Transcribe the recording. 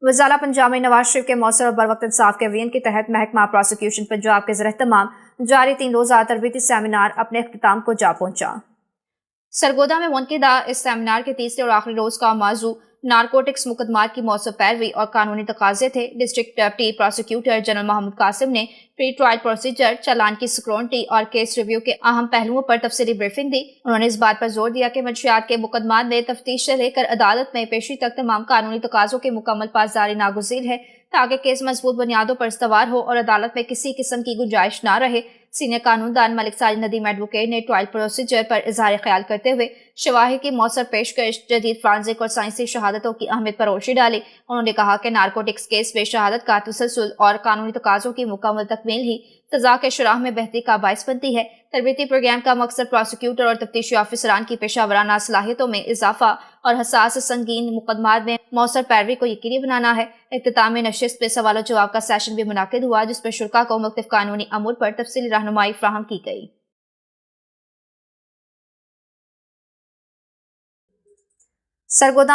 वज़ारा पंजाब में नवाज शरीफ के मौसर और बरवक्त इंसाफ के अभियान के तहत महकमा प्रोसिक्यूशन पंजाब के ज़ेर-ए-एहतमाम जारी 3 रोज़ा तरबीती सेमिनार अपने अख्तिताम को जा पहुंचा। सरगोदा में मुनक़िदा इस सेमिनार के तीसरे और आखिरी रोज़ का मौजू नारकोटिक्स मुकदमात की मौसर पैरवी और कानूनी तकाजे थे। District deputy prosecutor general Mohammad Qasim ने प्री ट्रायल प्रोसीजर, चालान की सिक्योरिटी और केस रिव्यू के अहम पहलुओं पर तफसीली ब्रीफिंग दी। उन्होंने इस बात पर जोर दिया कि मंशियात के मुकदमात में तफ्तीश से लेकर अदालत में पेशी तक तमाम कानूनी तकाजों की मुकम्मल पासदारी नागुज़ीर है, ताकि केस मजबूत बुनियादों पर इस्तवार हो और अदालत में किसी किस्म की गुंजाइश न रहे। सीनियर कानूनदान मलिक साजिद नदीम एडवोकेट ने ट्रायल प्रोसीजर पर इजहार ख्याल करते हुए शवाहिद की मौसर पेशकश, जदीद फ्रांसिक और साइंसी शहादतों की अहमियत पर रोशनी डाली। उन्होंने कहा कि नारकोटिक्स केस में शहादत का तसलसल और कानूनी तकाजों की मुकम्मल तकमील ही सजा के शुराह में बेहतरी का बाइस बनती है। तरबीती प्रोग्राम का मकसद प्रोसिक्यूटर और तफ्तीशी ऑफिसरान की पेशावराना सलाहियतों में इजाफा और हसास संगीन मुकदमात में मौसर पैरवी को यकीनी बनाना है। इख्तितामी नशिस्त में सवाल जवाब का सेशन भी मुनाकिद हुआ, जिस पर शुरा को मुख्तलिफ कानूनी अमूर पर तफसीली रहनुमाई फराहम की गई। सरगोदा